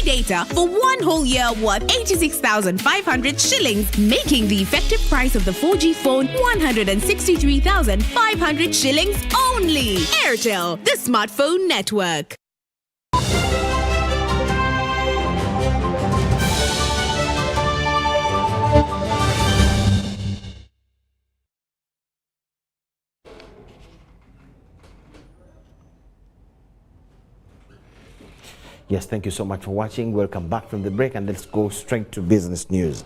free data for 1 whole year worth 86,500 shillings, making the effective price of the 4G phone 163,500 shillings only. Airtel, the smartphone network. Yes, thank you so much for watching. Welcome back from the break, and let's go straight to business news.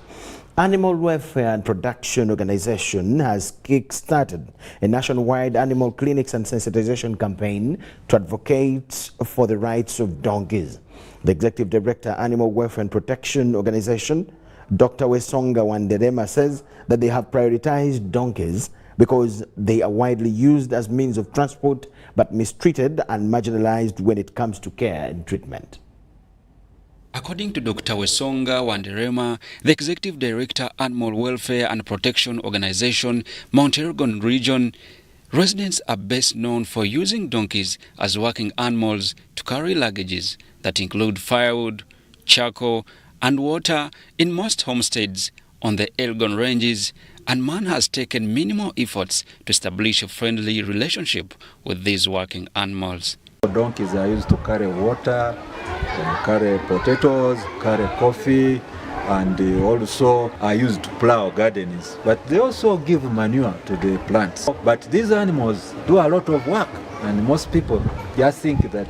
Animal Welfare and Protection Organization has kick-started a nationwide animal clinics and sensitization campaign to advocate for the rights of donkeys. The Executive Director, Animal Welfare and Protection Organization, Dr. Wesonga Wanderema, says that they have prioritized donkeys because they are widely used as means of transport but mistreated and marginalized when it comes to care and treatment. According to Dr. Wesonga Wanderema, the Executive Director, Animal Welfare and Protection Organization, Mount Elgon Region, residents are best known for using donkeys as working animals to carry luggages that include firewood, charcoal, and water in most homesteads on the Elgon Ranges, and man has taken minimal efforts to establish a friendly relationship with these working animals. Donkeys are used to carry water, carry potatoes, carry coffee, and they also are used to plow gardens. But they also give manure to the plants. But these animals do a lot of work, and most people just think that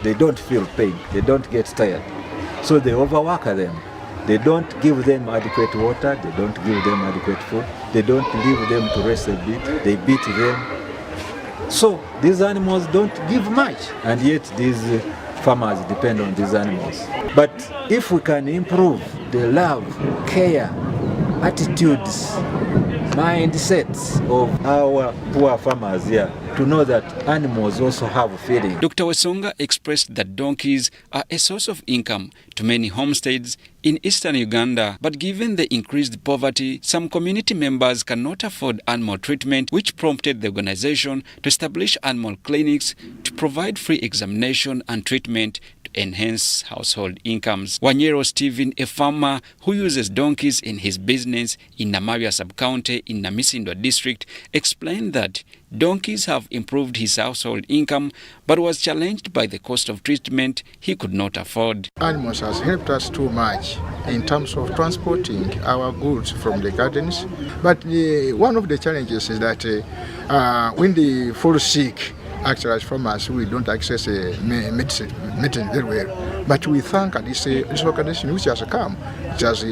they don't feel pain, they don't get tired. So they overwork them. They don't give them adequate water, they don't give them adequate food, they don't leave them to rest a bit, they beat them. So these animals don't give much, and yet these farmers depend on these animals. But if we can improve the love, care, attitudes, mindsets of our poor farmers here, to know that animals also have feelings. Dr. Wesonga expressed that donkeys are a source of income to many homesteads in eastern Uganda, but given the increased poverty, some community members cannot afford animal treatment, which prompted the organization to establish animal clinics to provide free examination and treatment to enhance household incomes. Wanyero Stephen, a farmer who uses donkeys in his business in Namabia sub-county in Namisindwa district, explained that donkeys have improved his household income, but was challenged by the cost of treatment he could not afford. Animals has helped us too much in terms of transporting our goods from the gardens. But one of the challenges is that when they fall sick, actually as farmers, we don't access medicine very well. But we thank this organization which has come. It has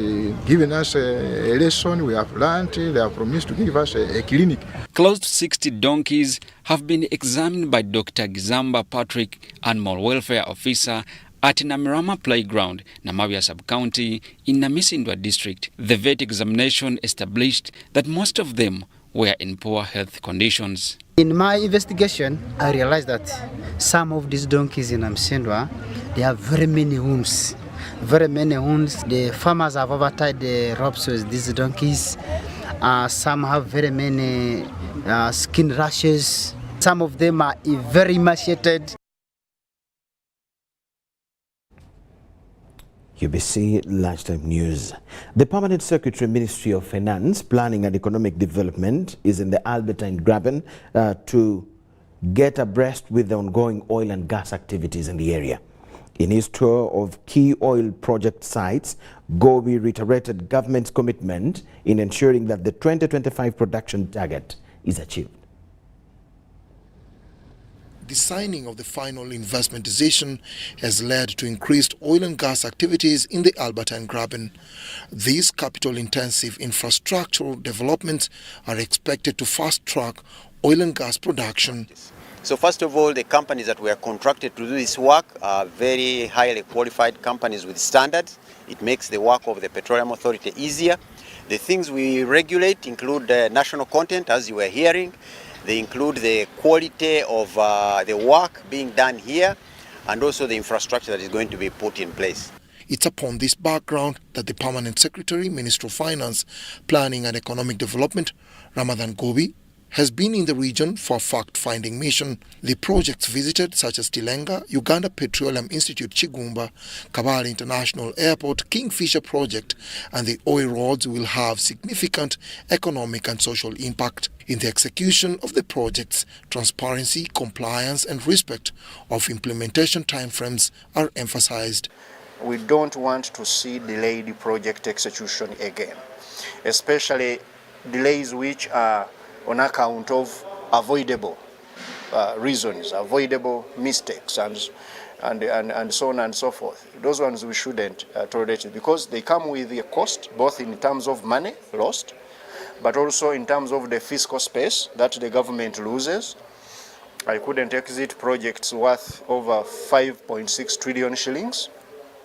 given us a lesson, we have learned, they have promised to give us a clinic. Close to 60 donkeys have been examined by Dr. Gizamba Patrick, Animal Welfare Officer, at Namirama Playground, Namabia Sub-County, in Namisindwa District. The vet examination established that most of them were in poor health conditions. In my investigation, I realized that some of these donkeys in Namisindwa, they have very many wounds. Very many wounds. The farmers have overtied the ropes with these donkeys. Some have very many skin rashes. Some of them are very emaciated. UBC Lunchtime News. The Permanent Secretary, Ministry of Finance, Planning and Economic Development is in the Albertine Graben to get abreast with the ongoing oil and gas activities in the area. In his tour of key oil project sites, Gobi reiterated government's commitment in ensuring that the 2025 production target is achieved. The signing of the final investment decision has led to increased oil and gas activities in the Albertine Graben. These capital-intensive infrastructural developments are expected to fast-track oil and gas production. So first of all, the companies that were contracted to do this work are very highly qualified companies with standards. It makes the work of the Petroleum Authority easier. The things we regulate include national content, as you were hearing. They include the quality of the work being done here and also the infrastructure that is going to be put in place. It's upon this background that the Permanent Secretary, Minister of Finance, Planning and Economic Development, Ramadan Gobi, has been in the region for fact-finding mission. The projects visited, such as Tilenga, Uganda Petroleum Institute Chigumba, Kabale International Airport, Kingfisher Project, and the oil roads will have significant economic and social impact. In the execution of the projects, transparency, compliance, and respect of implementation timeframes are emphasized. We don't want to see delayed project execution again, especially delays which are on account of avoidable reasons, avoidable mistakes, and so on and so forth. Those ones we shouldn't tolerate it, because they come with a cost, both in terms of money lost, but also in terms of the fiscal space that the government loses. I couldn't exit projects worth over 5.6 trillion shillings.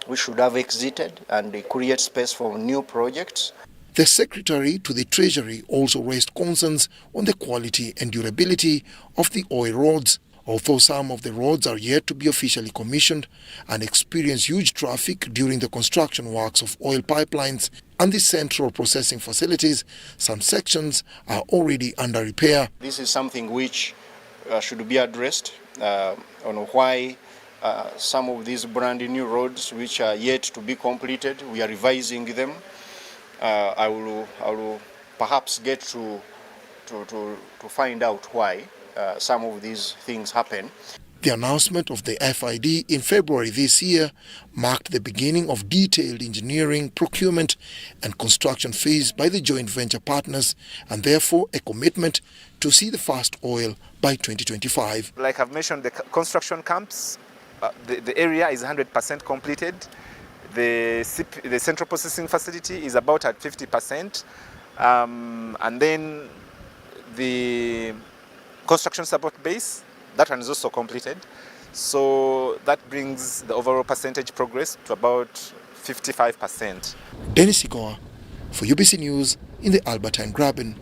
We should have exited and create space for new projects. The Secretary to the Treasury also raised concerns on the quality and durability of the oil roads. Although some of the roads are yet to be officially commissioned and experience huge traffic during the construction works of oil pipelines and the central processing facilities, some sections are already under repair. This is something which should be addressed on why some of these brand new roads which are yet to be completed, we are revising them. I will perhaps get to find out why some of these things happen. The announcement of the FID in February this year marked the beginning of detailed engineering, procurement and construction phase by the joint venture partners, and therefore a commitment to see the first oil by 2025. Like I've mentioned, the construction camps, the area is 100% completed. The central processing facility is about at 50%. And then the construction support base, that one is also completed. So that brings the overall percentage progress to about 55%. Dennis Igoa for UBC News in the Albertine Graben.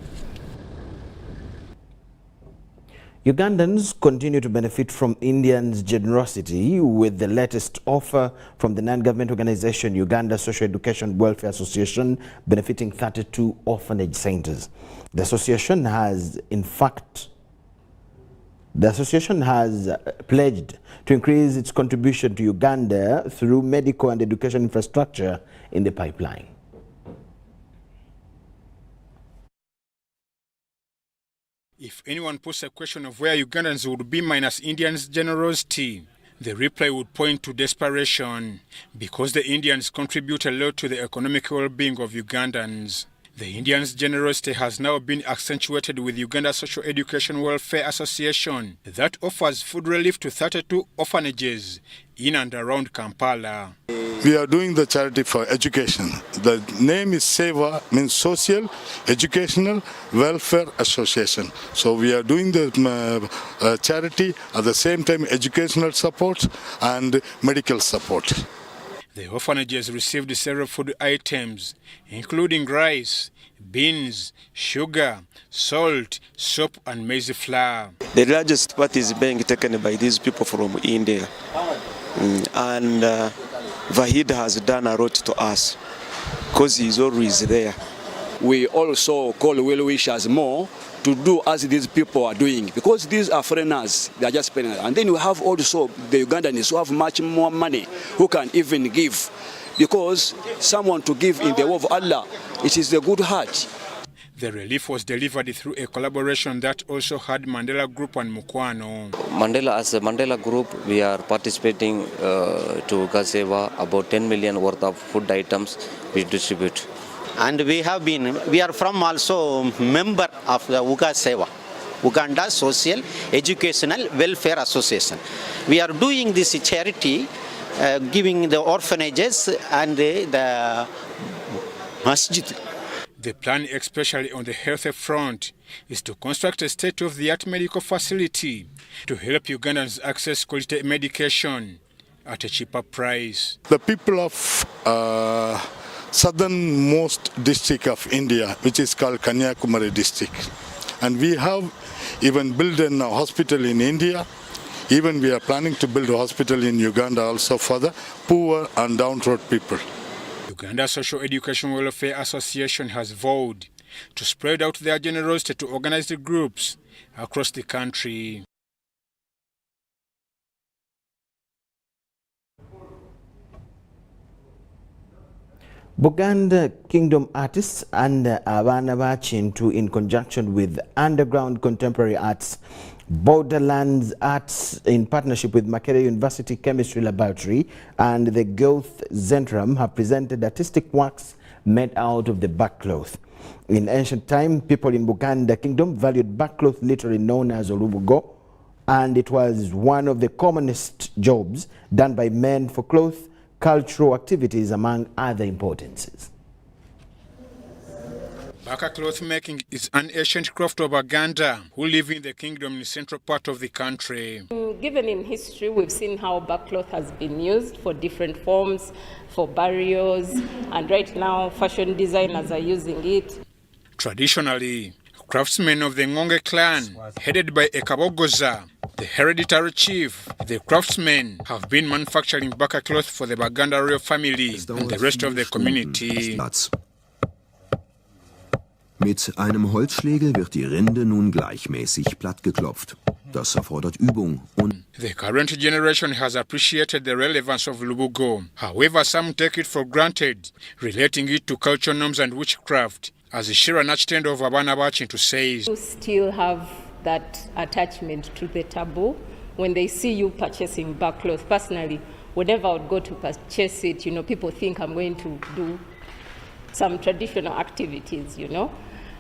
Ugandans continue to benefit from Indians' generosity with the latest offer from the non-government organization Uganda Social Education Welfare Association, benefiting 32 orphanage centers. The association has, pledged to increase its contribution to Uganda through medical and education infrastructure in the pipeline. If anyone puts a question of where Ugandans would be minus Indians' generosity, the reply would point to desperation, because the Indians contribute a lot to the economic well-being of Ugandans. The Indians' generosity has now been accentuated with Uganda Social Education Welfare Association that offers food relief to 32 orphanages in and around Kampala. We are doing the charity for education. The name is SEVA, means Social Educational Welfare Association. So we are doing the charity, at the same time educational support and medical support. The orphanages received several food items, including rice, beans, sugar, salt, soap and maize flour. The largest part is being taken by these people from India. And Vahid has done a lot to us, because he's always there. We also call well-wishers more to do as these people are doing, because these are foreigners, they are just spending. And then we have also the Ugandans who have much more money, who can even give, because someone to give in the way of Allah, it is the good heart. The relief was delivered through a collaboration that also had Mandela Group and Mukwano. As a Mandela Group, we are participating to Gazewa, about 10 million worth of food items we distribute. And we are from also member of the UGA Uganda Social Educational Welfare Association. We are doing this charity, giving the orphanages and the masjid. The plan, especially on the health front, is to construct a state-of-the-art medical facility to help Ugandans access quality medication at a cheaper price. The people of southernmost district of India, which is called Kanyakumari district, and we have even built a hospital in India. Even we are planning to build a hospital in Uganda also for the poor and down-road people. Uganda Social Education Welfare Association has vowed to spread out their generosity to organized groups across the country. Buganda Kingdom artists and Abana Bachintu, in conjunction with Underground Contemporary Arts, Borderlands Arts, in partnership with Makerere University Chemistry Laboratory and the Goethe Zentrum, have presented artistic works made out of the backcloth. In ancient time, people in Buganda Kingdom valued backcloth, literally known as olubugo, and it was one of the commonest jobs done by men for cloth, cultural activities, among other importances. Baka cloth making is an ancient craft of Baganda who live in the kingdom in the central part of the country. Given in history, we've seen how backcloth has been used for different forms, for burials, and right now fashion designers are using it. Traditionally, craftsmen of the Ngonge clan, headed by Ekabogoza, the hereditary chief, the craftsmen, have been manufacturing Baka cloth for the Baganda royal family and the rest of the community. Mit einem Holzschlegel wird die Rinde nun gleichmäßig plattgeklopft. Das erfordert Übung und The current generation has appreciated the relevance of Lubugo. However, some take it for granted, relating it to cultural norms and witchcraft, as Shira Nachitendo of Abana Bachintu says. You still have that attachment to the taboo when they see you purchasing backcloth. Personally, whenever I would go to purchase it, people think I'm going to do some traditional activities,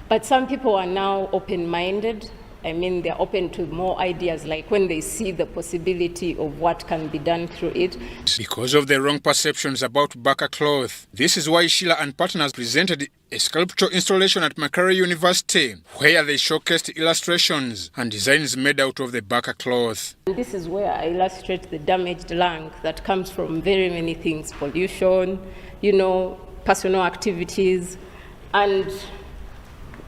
But some people are now open-minded. I mean, they're open to more ideas, like when they see the possibility of what can be done through it. Because of the wrong perceptions about Baka cloth, this is why Sheila and partners presented a sculptural installation at Makerere University, where they showcased illustrations and designs made out of the Baka cloth. And this is where I illustrate the damaged lung that comes from very many things: pollution, personal activities, and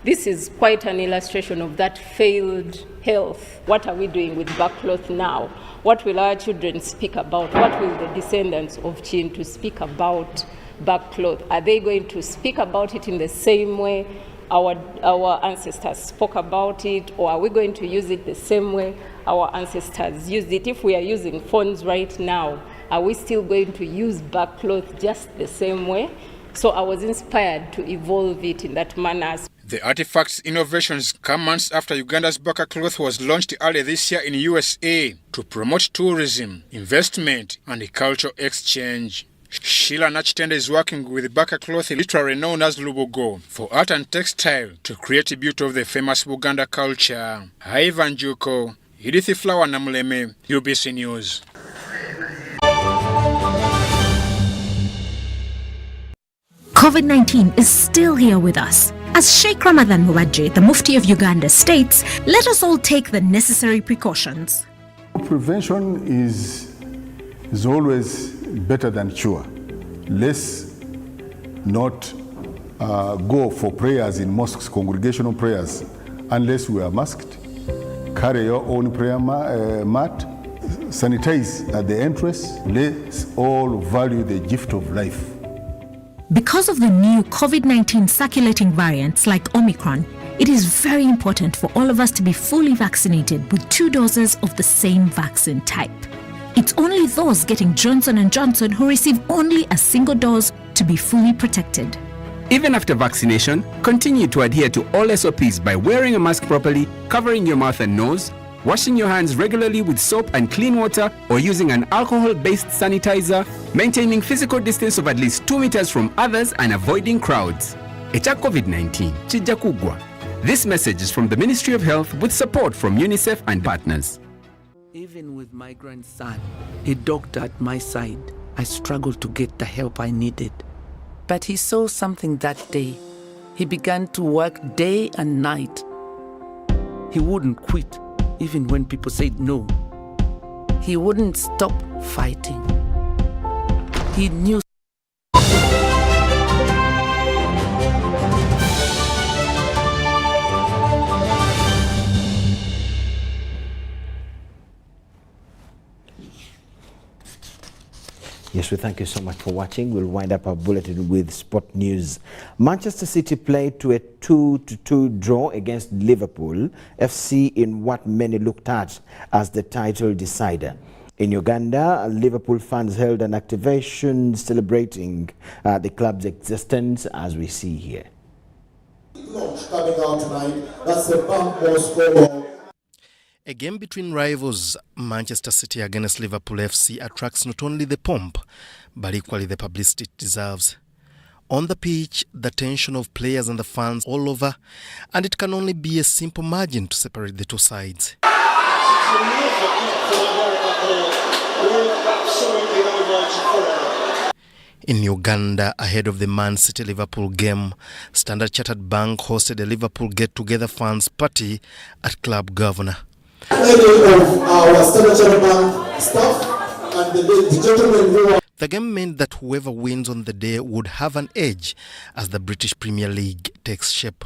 this is quite an illustration of that failed health. What are we doing with backcloth now? What will our children speak about? What will the descendants of Chintu speak about backcloth? Are they going to speak about it in the same way our ancestors spoke about it, or are we going to use it the same way our ancestors used it? If we are using phones right now, are we still going to use backcloth just the same way? So I was inspired to evolve it in that manner. The artifact's innovations come months after Uganda's Baka cloth was launched earlier this year in USA to promote tourism, investment, and cultural exchange. Sheila Nachitendo is working with Baka cloth, literally known as Lubugo, for art and textile to create a beauty of the famous Buganda culture. Ivan Juko, Edith Flower Namuleme, UBC News. COVID-19 is still here with us. As Sheikh Ramadan Muwajjeh, the Mufti of Uganda, states, let us all take the necessary precautions. Prevention is always better than cure. Let's not go for prayers in mosques, congregational prayers, unless we are masked. Carry your own prayer mat. Sanitize at the entrance. Let's all value the gift of life. Because of the new COVID-19 circulating variants like Omicron, it is very important for all of us to be fully vaccinated with 2 doses of the same vaccine type. It's only those getting Johnson & Johnson who receive only a single dose to be fully protected. Even after vaccination, continue to adhere to all SOPs by wearing a mask properly, covering your mouth and nose, washing your hands regularly with soap and clean water, or using an alcohol-based sanitizer, maintaining physical distance of at least 2 meters from others, and avoiding crowds. Echa COVID-19, chija kugwa. This message is from the Ministry of Health with support from UNICEF and partners. Even with my grandson, a doctor at my side, I struggled to get the help I needed. But he saw something that day. He began to work day and night. He wouldn't quit, even when people said no. He wouldn't stop fighting. He knew. Yes, we thank you so much for watching. We'll wind up our bulletin with sport news. Manchester City played to a 2-2 draw against Liverpool FC in what many looked at as the title decider. In Uganda, Liverpool fans held an activation celebrating the club's existence, as we see here. Coming out tonight, that's the Baka score. A game between rivals Manchester City against Liverpool FC attracts not only the pomp, but equally the publicity it deserves. On the pitch, the tension of players and the fans all over, and it can only be a simple margin to separate the two sides. In Uganda, ahead of the Man City-Liverpool game, Standard Chartered Bank hosted a Liverpool get-together fans party at Club Governor. The game meant that whoever wins on the day would have an edge as the British Premier League takes shape.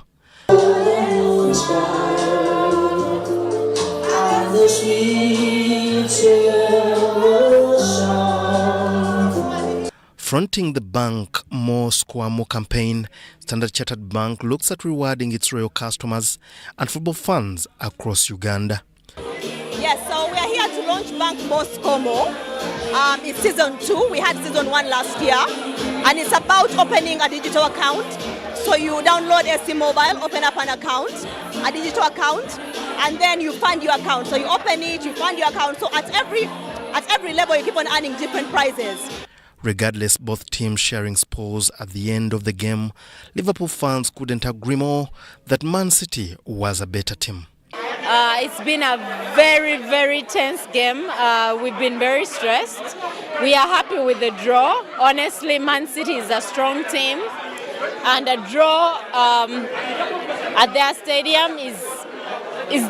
Fronting the Bank More Square More campaign, Standard Chartered Bank looks at rewarding its loyal customers and football fans across Uganda. Yes, so we are here to launch Bank More Square More. It's season 2. We had season 1 last year, and it's about opening a digital account. So you download SC Mobile, open up an account, a digital account, and then you fund your account. So you open it, you fund your account. So at every level, you keep on earning different prizes. Regardless, both teams sharing spoils at the end of the game, Liverpool fans couldn't agree more that Man City was a better team. It's been a very, very tense game. We've been very stressed. We are happy with the draw. Honestly, Man City is a strong team, and a draw at their stadium is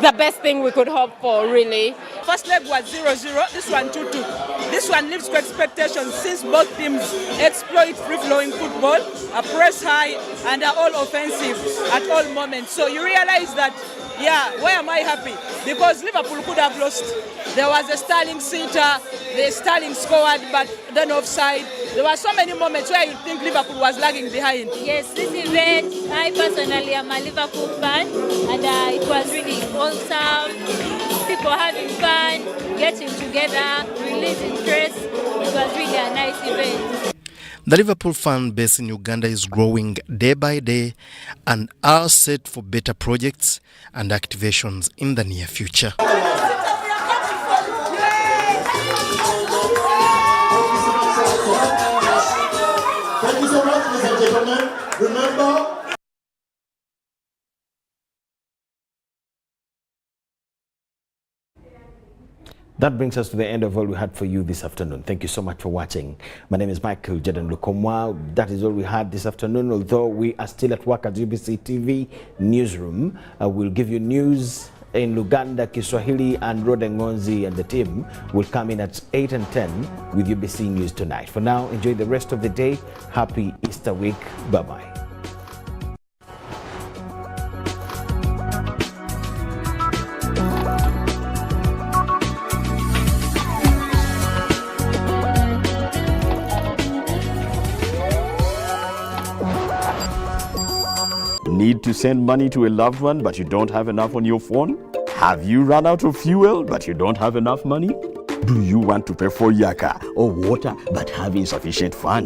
the best thing we could hope for, really. First leg was 0-0, this one 2-2. This one lives to expectations since both teams exploit free-flowing football, are press high, and are all offensive at all moments. So you realize that, yeah, why am I happy? Because Liverpool could have lost. There was a Sterling sitter, the Sterling scored, but then offside. There were so many moments where you think Liverpool was lagging behind. Yes, this event, I personally am a Liverpool fan, and it was really wholesome. People having fun, getting together, releasing stress. It was really a nice event. The Liverpool fan base in Uganda is growing day by day and are set for better projects and activations in the near future. Thank you so much, ladies and gentlemen. Remember, that brings us to the end of all we had for you this afternoon. Thank you so much for watching. My name is Michael Jordan Lukomwa. That is all we had this afternoon, although we are still at work at UBC TV newsroom. We'll give you news in Luganda, Kiswahili, and Rodengonzi, and the team will come in at 8 and 10 with UBC News tonight. For now, enjoy the rest of the day. Happy Easter week. Bye-bye. Need to send money to a loved one but you don't have enough on your phone? Have you run out of fuel but you don't have enough money? Do you want to pay for your car or water but have insufficient funds?